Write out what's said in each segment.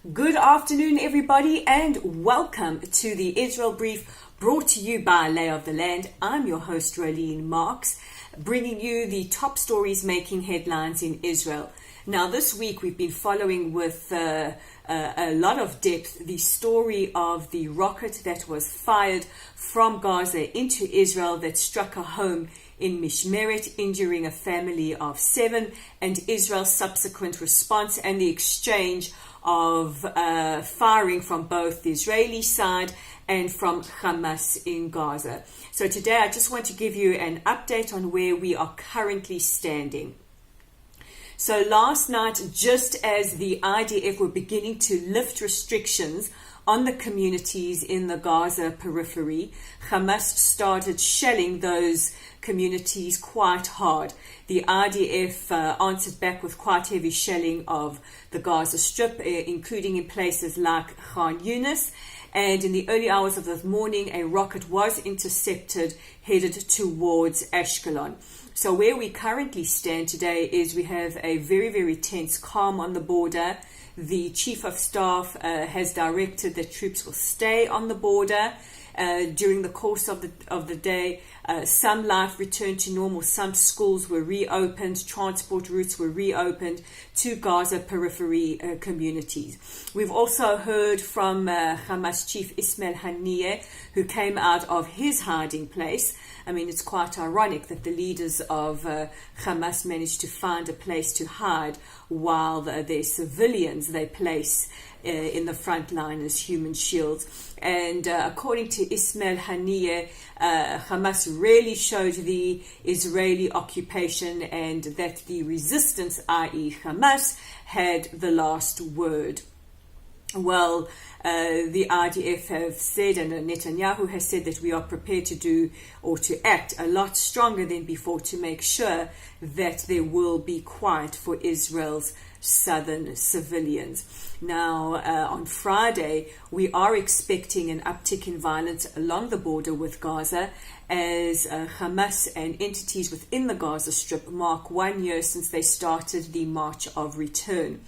Good afternoon, everybody, and welcome to the Israel Brief brought to you by Lay of the Land. I'm your host, Rolene Marks, bringing you the top stories making headlines in Israel. Now, this week we've been following with a lot of depth the story of the rocket that was fired from Gaza into Israel that struck a home in Mishmeret, injuring a family of 7, and Israel's subsequent response and the exchange of firing from both the Israeli side and from Hamas in Gaza. So today I just want to give you an update on where we are currently standing. So last night, just as the IDF were beginning to lift restrictions on the communities in the Gaza periphery, Hamas started shelling those communities quite hard. The IDF answered back with quite heavy shelling of the Gaza Strip, including in places like Khan Yunis. And in the early hours of this morning, a rocket was intercepted headed towards Ashkelon. So where we currently stand today is we have a very, very tense calm on the border. The Chief of Staff has directed that troops will stay on the border during the course of the day. Some life returned to normal. Some schools were reopened. Transport routes were reopened to Gaza periphery communities. We've also heard from Hamas Chief Ismail Haniyeh, who came out of his hiding place. I mean, it's quite ironic that the leaders of Hamas managed to find a place to hide while their civilians they place in the front line as human shields. And according to Ismail Haniyeh, Hamas really showed the Israeli occupation and that the resistance, i.e. Hamas, had the last word. Well, the IDF have said, and Netanyahu has said, that we are prepared to do or to act a lot stronger than before to make sure that there will be quiet for Israel's southern civilians. Now, on Friday, we are expecting an uptick in violence along the border with Gaza as Hamas and entities within the Gaza Strip mark 1 year since they started the March of Return.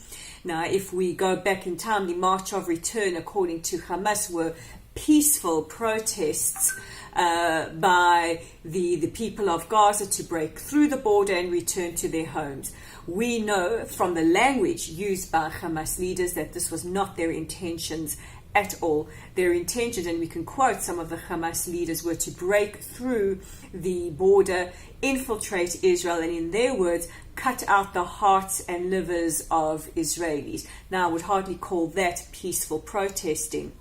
Now, if we go back in time, the March of Return, according to Hamas, were peaceful protests by the people of Gaza to break through the border and return to their homes. We know from the language used by Hamas leaders that this was not their intentions at all. Their intentions, and we can quote some of the Hamas leaders, were to break through the border, infiltrate Israel, and in their words, cut out the hearts and livers of Israelis. Now, I would hardly call that peaceful protesting.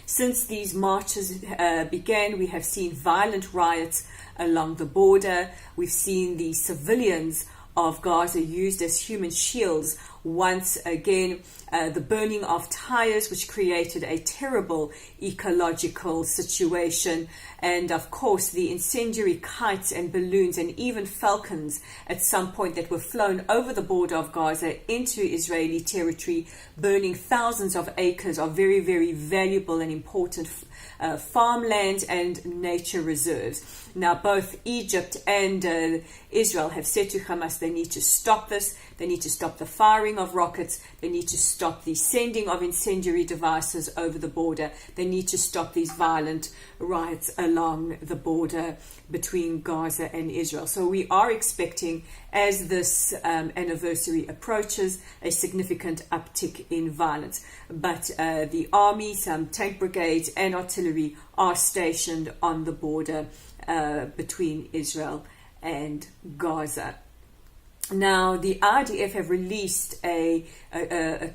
Since these marches began, we have seen violent riots along the border. We've seen the civilians of Gaza used as human shields once again, the burning of tires, which created a terrible ecological situation, and of course the incendiary kites and balloons and even falcons at some point that were flown over the border of Gaza into Israeli territory, burning thousands of acres of very, very valuable and important farmland and nature reserves. Now, both Egypt and Israel have said to Hamas they need to stop this. They need to stop the firing of rockets. They need to stop the sending of incendiary devices over the border. They need to stop these violent riots along the border between Gaza and Israel. So we are expecting, as this anniversary approaches, a significant uptick in violence. But the army, some tank brigades and artillery are stationed on the border between Israel and Gaza. Now, the IDF have released a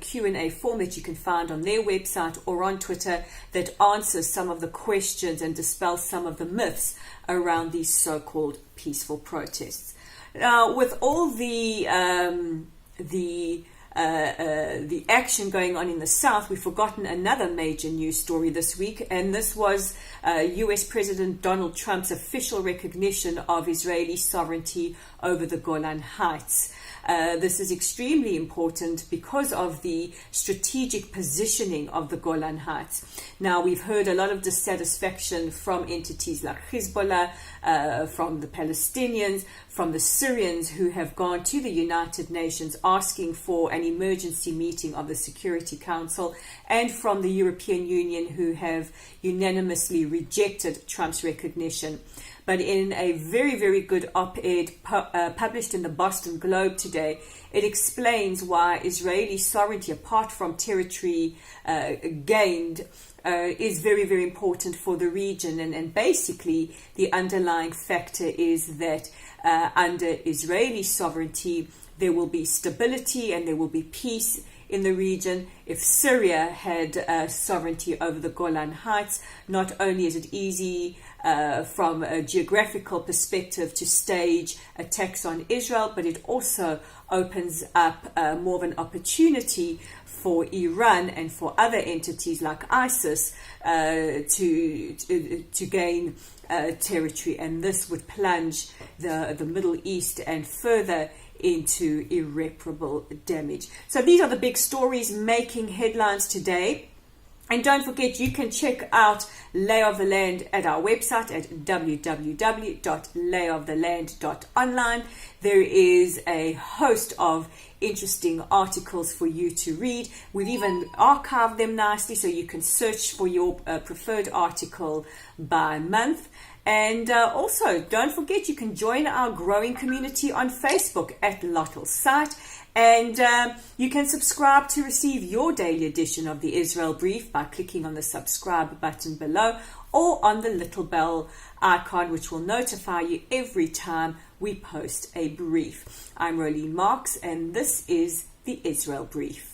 Q&A form that you can find on their website or on Twitter that answers some of the questions and dispels some of the myths around these so-called peaceful protests. Now, with all the action going on in the south, we've forgotten another major news story this week, and this was US President Donald Trump's official recognition of Israeli sovereignty over the Golan Heights. This is extremely important because of the strategic positioning of the Golan Heights. Now, we've heard a lot of dissatisfaction from entities like Hezbollah, from the Palestinians, from the Syrians who have gone to the United Nations asking for an emergency meeting of the Security Council, and from the European Union who have unanimously rejected Trump's recognition. But in a very, very good op-ed published in the Boston Globe today, it explains why Israeli sovereignty, apart from territory gained, is very, very important for the region. And basically, the underlying factor is that under Israeli sovereignty, there will be stability and there will be peace in the region. If Syria had sovereignty over the Golan Heights, not only is it easy from a geographical perspective to stage attacks on Israel, but it also opens up more of an opportunity for Iran and for other entities like ISIS to gain territory, and this would plunge the Middle East and further into irreparable damage. So these are the big stories making headlines today. And don't forget, you can check out Lay of the Land at our website at www.layoftheland.online. There is a host of interesting articles for you to read. We've even archived them nicely so you can search for your preferred article by month. And also, don't forget, you can join our growing community on Facebook at Lottel's site. And you can subscribe to receive your daily edition of the Israel Brief by clicking on the subscribe button below or on the little bell icon, which will notify you every time we post a brief. I'm Rolene Marks, and this is the Israel Brief.